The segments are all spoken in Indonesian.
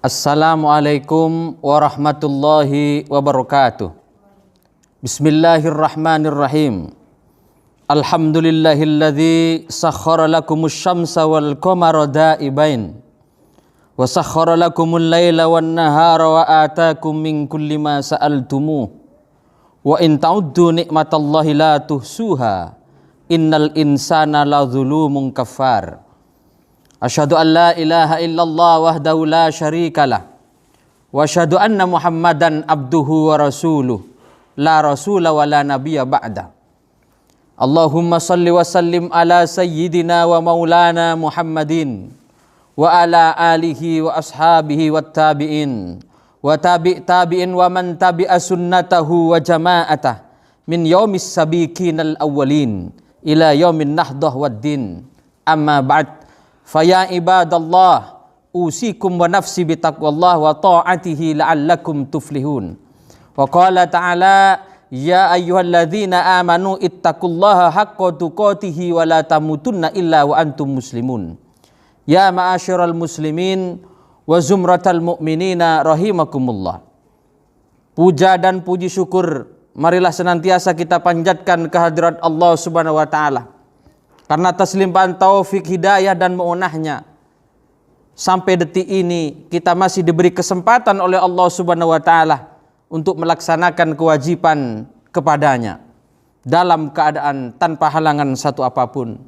Assalamualaikum warahmatullahi wabarakatuh. Bismillahirrahmanirrahim. Alhamdulillahilladzi sakhkhara lakumus syamsa wal qamara da'ibain wa sakhkhara lakumul laila wan nahara wa ataakum min kulli ma sa'altumuh wa in ta'uddu ni'matallahi la tuhsuha innal insana ladzalumun kafar. Asyhadu an la ilaha illallah wahdahu la syarikalah wa asyhadu anna Muhammadan abduhu wa rasuluh la rasula wa la nabiyya ba'da. Allahumma salli wa sallim ala sayyidina wa maulana Muhammadin wa ala alihi wa ashabihi wat tabi'in wa tabi'in wa man tabi'a sunnatahu wa jama'atah min yaumis sabiqinal awwalin ila yaumin nahdah waddin. Amma ba'd. Faya ibadallah usikum wa nafsi bitaqwallah wa ta'atihi la'allakum tuflihun. Wa qala ta'ala ya ayyuhalladzina amanu ittaqullaha haqqa tuqatihi wa la tamutunna illa wa antum muslimun. Ya ma'asyiral muslimin wa zumratal mu'minina rahimakumullah. Puja dan puji syukur marilah senantiasa kita panjatkan kehadirat Allah Subhanahu wa taala. Karena atas limpahan taufik hidayah dan meunahnya sampai detik ini kita masih diberi kesempatan oleh Allah Subhanahu wa taala untuk melaksanakan kewajiban kepadanya dalam keadaan tanpa halangan satu apapun.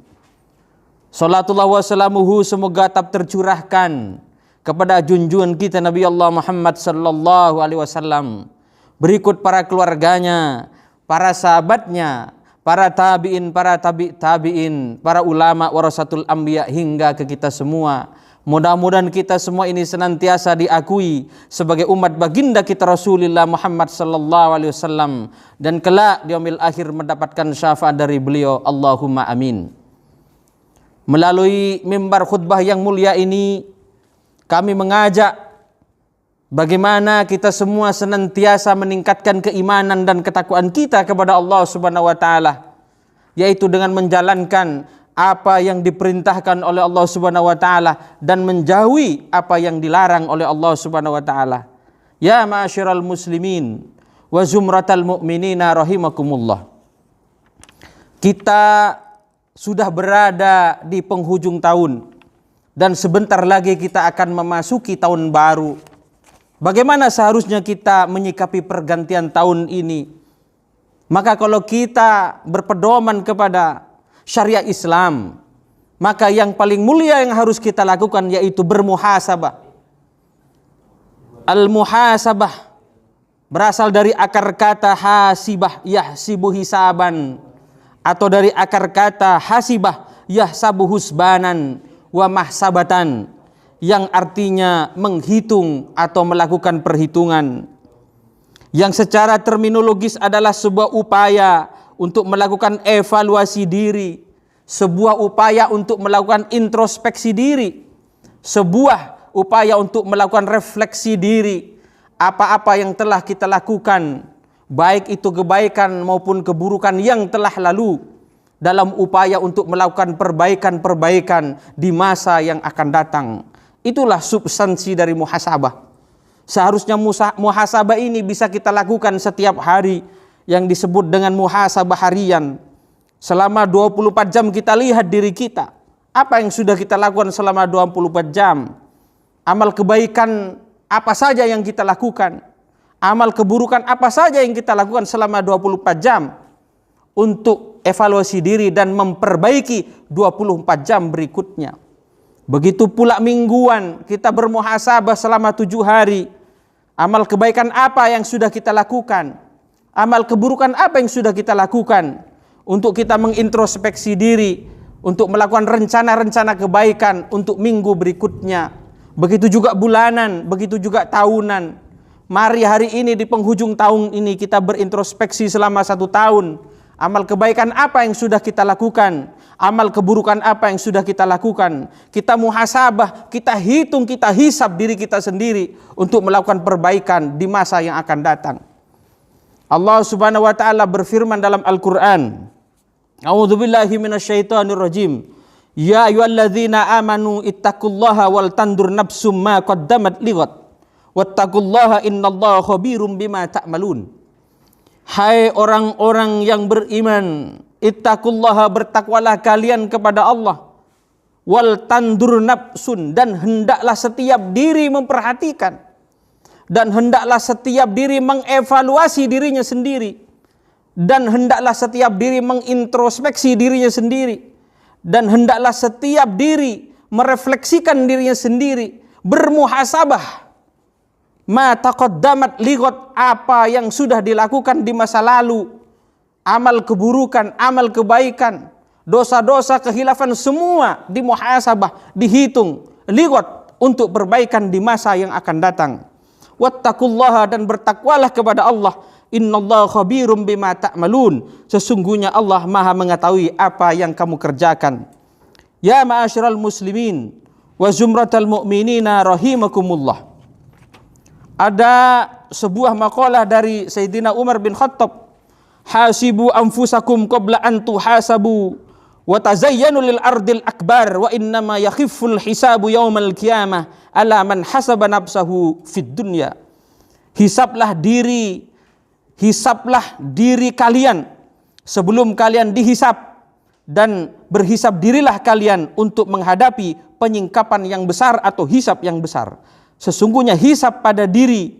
Salatullah wa salamuhu semoga tetap tercurahkan kepada junjungan kita Nabi Allah Muhammad sallallahu alaihi wasallam, berikut para keluarganya, para sahabatnya, para tabi'in, para tabi'in, para ulama warasatul anbiya hingga ke kita semua. Mudah-mudahan kita semua ini senantiasa diakui sebagai umat baginda kita Rasulullah Muhammad sallallahu alaihi wasallam dan kelak di yaumil akhir mendapatkan syafaat dari beliau. Allahumma amin. Melalui mimbar khutbah yang mulia ini kami mengajak bagaimana kita semua senantiasa meningkatkan keimanan dan ketakwaan kita kepada Allah Subhanahu wa taala, yaitu dengan menjalankan apa yang diperintahkan oleh Allah Subhanahu wa taala dan menjauhi apa yang dilarang oleh Allah Subhanahu wa taala. Ya ma'asyiral muslimin wa zumratal mu'minina rahimakumullah. Kita sudah berada di penghujung tahun dan sebentar lagi kita akan memasuki tahun baru. Bagaimana seharusnya kita menyikapi pergantian tahun ini? Maka kalau kita berpedoman kepada syariat Islam, maka yang paling mulia yang harus kita lakukan yaitu bermuhasabah. Al-muhasabah berasal dari akar kata hasibah yahsibu hisaban, atau dari akar kata hasibah yahsabu husbanan wa mahsabatan, yang artinya menghitung atau melakukan perhitungan, yang secara terminologis adalah sebuah upaya untuk melakukan evaluasi diri, sebuah upaya untuk melakukan introspeksi diri, sebuah upaya untuk melakukan refleksi diri. Apa-apa yang telah kita lakukan, baik itu kebaikan maupun keburukan yang telah lalu, dalam upaya untuk melakukan perbaikan-perbaikan di masa yang akan datang. Itulah substansi dari muhasabah. Seharusnya muhasabah ini bisa kita lakukan setiap hari, yang disebut dengan muhasabah harian. Selama 24 jam kita lihat diri kita. Apa yang sudah kita lakukan selama 24 jam? Amal kebaikan apa saja yang kita lakukan? Amal keburukan apa saja yang kita lakukan selama 24 jam? Untuk evaluasi diri dan memperbaiki 24 jam berikutnya. Begitu pula mingguan kita bermuhasabah selama 7 hari. Amal kebaikan apa yang sudah kita lakukan? Amal keburukan apa yang sudah kita lakukan? Untuk kita mengintrospeksi diri, untuk melakukan rencana-rencana kebaikan untuk minggu berikutnya. Begitu juga bulanan, begitu juga tahunan. Mari hari ini di penghujung tahun ini kita berintrospeksi selama 1 tahun. Amal kebaikan apa yang sudah kita lakukan? Amal keburukan apa yang sudah kita lakukan? Kita muhasabah, kita hitung, kita hisab diri kita sendiri untuk melakukan perbaikan di masa yang akan datang. Allah Subhanahu wa taala berfirman dalam Al-Qur'an, A'udzubillahi minasyaitonirrajim. Ya ayyuhalladzina amanu ittaqullaha wal tandur nafsum ma qaddamat lighad. Wattaqullaha innallaha khabirum bima ta'malun. Hai orang-orang yang beriman, ittaqullaha, bertakwalah kalian kepada Allah. Wal tandur nafsun, dan hendaklah setiap diri memperhatikan, dan hendaklah setiap diri mengevaluasi dirinya sendiri, dan hendaklah setiap diri mengintrospeksi dirinya sendiri, dan hendaklah setiap diri merefleksikan dirinya sendiri, bermuhasabah. Ma taqaddamat ligot, apa yang sudah dilakukan di masa lalu, amal keburukan, amal kebaikan, dosa-dosa, kehilafan, semua dimuhasabah, dihitung, ligot, untuk perbaikan di masa yang akan datang. Wattaqullaha, dan bertakwalah kepada Allah. Innallaha khabirum bima ta'malun, sesungguhnya Allah Maha mengetahui apa yang kamu kerjakan. Ya ma'asyiral muslimin wa zumratal mu'minina rahimakumullah. Ada sebuah makalah dari Sayyidina Umar bin Khattab. Hasibu anfusakum qabla an tuhasabu wa tazayyanu lil ardil akbar wa innama yakhifful hisabu yaumal qiyamah ala man hasaba nafsahu fid dunya. Hisablah diri kalian sebelum kalian dihisab, dan berhisab dirilah kalian untuk menghadapi penyingkapan yang besar atau hisab yang besar. Sesungguhnya hisab pada diri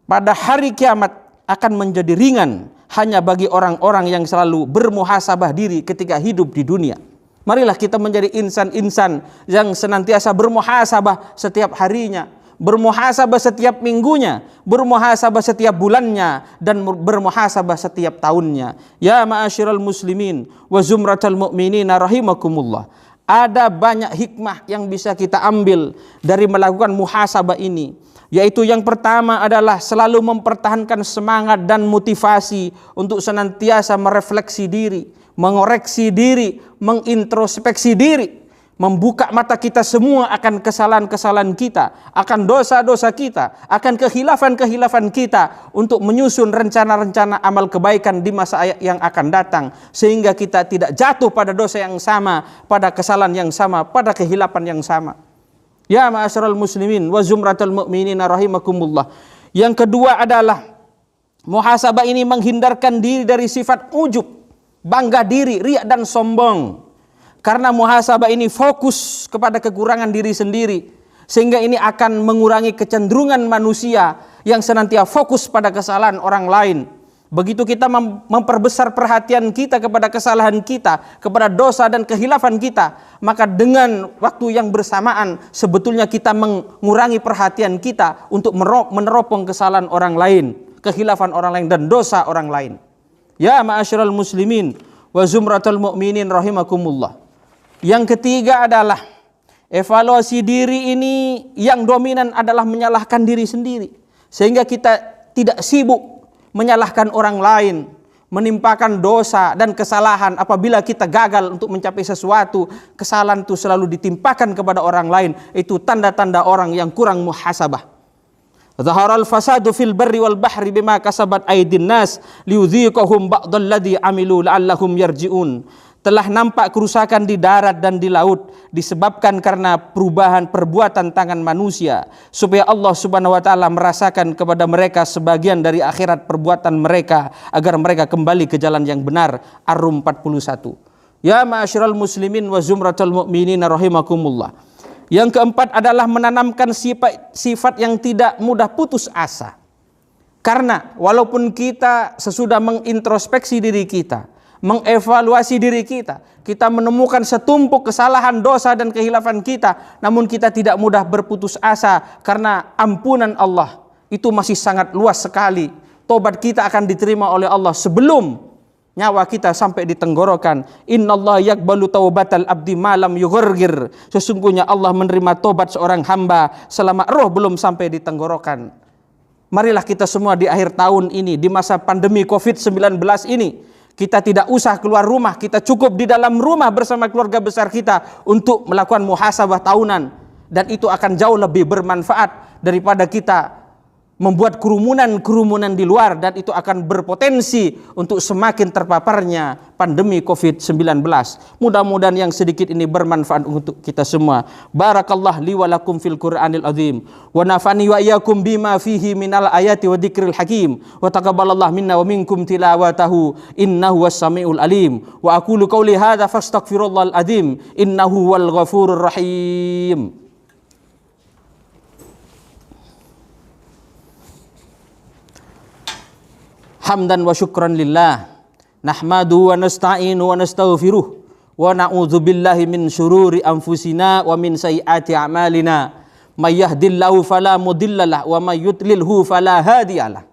pada hari kiamat akan menjadi ringan hanya bagi orang-orang yang selalu bermuhasabah diri ketika hidup di dunia. Marilah kita menjadi insan-insan yang senantiasa bermuhasabah setiap harinya, bermuhasabah setiap minggunya, bermuhasabah setiap bulannya, dan bermuhasabah setiap tahunnya. Ya ma'asyiral muslimin wa zumratal mu'minina rahimakumullah. Ada banyak hikmah yang bisa kita ambil dari melakukan muhasabah ini, yaitu yang pertama adalah selalu mempertahankan semangat dan motivasi untuk senantiasa merefleksi diri, mengoreksi diri, mengintrospeksi diri, membuka mata kita semua akan kesalahan-kesalahan kita, akan dosa-dosa kita, akan kehilafan-kehilafan kita, untuk menyusun rencana-rencana amal kebaikan di masa yang akan datang, sehingga kita tidak jatuh pada dosa yang sama, pada kesalahan yang sama, pada kehilafan yang sama. Ya ma'asyiral muslimin wa zumratul mu'minina rahimakumullah. Yang kedua adalah muhasabah ini menghindarkan diri dari sifat ujub, bangga diri, riya dan sombong. Karena muhasabah ini fokus kepada kekurangan diri sendiri, sehingga ini akan mengurangi kecenderungan manusia yang senantiasa fokus pada kesalahan orang lain. Begitu kita memperbesar perhatian kita kepada kesalahan kita, kepada dosa dan kehilafan kita, maka dengan waktu yang bersamaan sebetulnya kita mengurangi perhatian kita untuk meneropong kesalahan orang lain, kehilafan orang lain, dan dosa orang lain. Ya ma'asyiral muslimin wa zumratul mu'minin rahimakumullah. Yang ketiga adalah evaluasi diri ini yang dominan adalah menyalahkan diri sendiri, sehingga kita tidak sibuk menyalahkan orang lain, menimpakan dosa dan kesalahan. Apabila kita gagal untuk mencapai sesuatu, kesalahan itu selalu ditimpakan kepada orang lain. Itu tanda-tanda orang yang kurang muhasabah. Zaharal fasadu fil barri wal bahri bima kasabat aydin nas liyudhiqahum ba'dalladzi amilu la'allahum yarji'un. Telah nampak kerusakan di darat dan di laut disebabkan karena perubahan perbuatan tangan manusia, supaya Allah Subhanahu wa taala merasakan kepada mereka sebagian dari akhirat perbuatan mereka, agar mereka kembali ke jalan yang benar. Ar-Rum 41. Ya ma'asyiral muslimin wa zumratul mu'minina rahimakumullah. Yang keempat adalah menanamkan sifat yang tidak mudah putus asa. Karena walaupun kita sesudah mengintrospeksi diri kita, mengevaluasi diri kita, kita menemukan setumpuk kesalahan, dosa dan kehilafan kita, namun kita tidak mudah berputus asa, karena ampunan Allah itu masih sangat luas sekali. Tobat kita akan diterima oleh Allah sebelum nyawa kita sampai di tenggorokan. Innallaha yaqbalu taubatal abdi malam yughirgir. Sesungguhnya Allah menerima tobat seorang hamba selama roh belum sampai di tenggorokan. Marilah kita semua di akhir tahun ini, di masa pandemi COVID-19 ini, kita tidak usah keluar rumah, kita cukup di dalam rumah bersama keluarga besar kita untuk melakukan muhasabah tahunan. Dan itu akan jauh lebih bermanfaat daripada kita membuat kerumunan-kerumunan di luar, dan itu akan berpotensi untuk semakin terpaparnya pandemi COVID-19. Mudah-mudahan yang sedikit ini bermanfaat untuk kita semua. Barakallah li wa lakum fil Qur'anil azim wa nafani wa iyyakum bima fihi minal ayati wa dzikril hakim wa taqabbalallahu minna wa minkum tilawatahu innahu was-sami'ul alim. Wa aqulu qouli hadza fastaghfirullahal azim innahu wal ghafurur rahim. Hamdan wa syukran lillah, nahmadu wa nasta'inu wa nastaghfiruh, wa na'udzu billahi min syururi anfusina wa min sayyiati a'malina. May yahdihillahu fala mudhillalah wa may yudlilhu fala hadiyalah.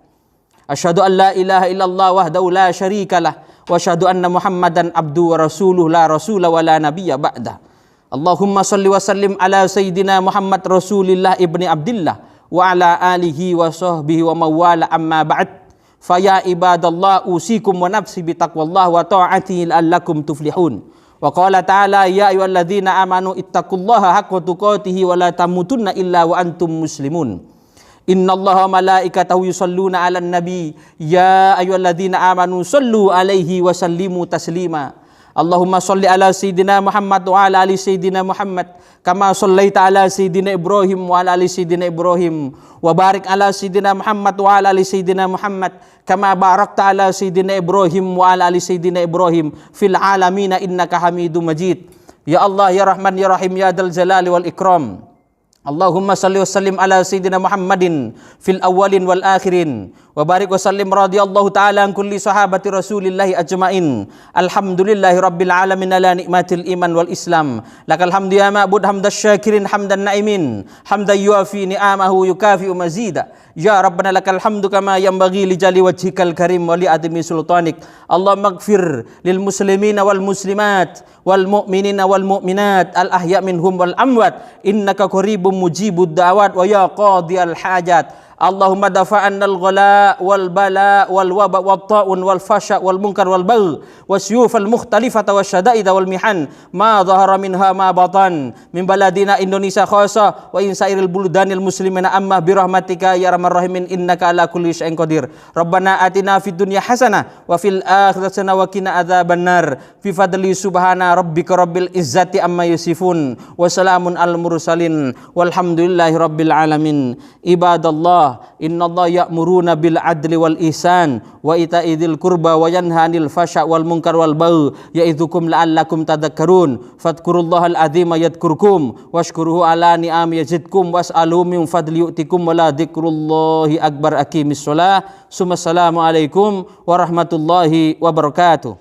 Asyhadu an la ilaha illallah wahdahu la syarikalah wa asyhadu anna Muhammadan abduhu wa rasuluh la rasula wa la nabiyya ba'da. Allahumma shalli wa sallim ala sayyidina Muhammad Rasulillah ibni Abdillah wa ala alihi wa sahbihi wa mawala amma ba'd. Faya ibadallah usikum wa nafsi bitaqwallah wa ta'atihi la'allakum tuflihun. Wa qala ta'ala ya ayyuhalladzina amanu ittaqullaha haqqa tuqatih wa la tamutunna illa wa antum muslimun. Innallaha malaikatahu yusholluna 'alan nabi ya ayyuhalladzina amanu shallu 'alaihi wa sallimu taslima. Allahumma shalli ala sayyidina Muhammad wa ala ali sayyidina Muhammad kama shallaita ala sayyidina Ibrahim wa ala ali sayyidina Ibrahim wa barik ala sayyidina Muhammad wa ala ali sayyidina Muhammad kama barakta ala sayyidina Ibrahim wa ala ali sayyidina Ibrahim fil alamin innaka Hamidum Majid. Ya Allah ya Rahman ya Rahim ya Dzal Jalali wal Ikram. Allahumma salli wa sallim ala sayyidina Muhammadin fil awwalin wal akhirin wa barik wa sallim radhiyallahu ta'ala an kulli sahabati rasulillahi ajmain. Alhamdulillahi rabbil alamin ala nikmatil iman wal islam. Lakal hamdu ya ma'bud hamdash syakirin hamdan na'imin hamdan yuafi ni'amahu yukafi'u mazida. Ya Rabbana lakal hamdu kama yanbaghi li jali wajhikal karim wa li admi sultanik. Allahumma ighfir lil muslimina wal muslimat wal mu'minina wal mu'minat al ahya minhum wal amwat innaka qaribum mujibud da'wat wa ya qadiyal hajat. Allahumma dafa'annal ghala wal bala wal waba wat ta'un wal fasha wal munkar wal bagh wasyufal mukhtalifata wasyada'ida wal mihan ma dhahara minha ma batan min baladina Indonesia khassa wa in sairil buldanil muslimina amma birahmatika ya arhamar rahimin innaka ala kulli syai'in qadir. Rabbana atina fid dunya hasanah wa fil akhirati hasanah wa qina adzabannar. Fi fadli subhana rabbika rabbil izzati amma yasifun wa salamun al mursalin walhamdulillahi rabbil alamin. Ibadallah innallaha ya'muruna bil adli wal ihsan wa ita'i dzil qurba wa yanha 'anil fasya wal munkar wal baghi ya'idzukum la'allakum tadhakkarun. Fadhkurullahal azima yadhkurkum washkuruhu ala ni'ami yazidkum was'alu min fadli yu'tikum wa la dzikrullahi akbar. Aqimis shalah. Assalamu alaikum warahmatullahi wabarakatuh.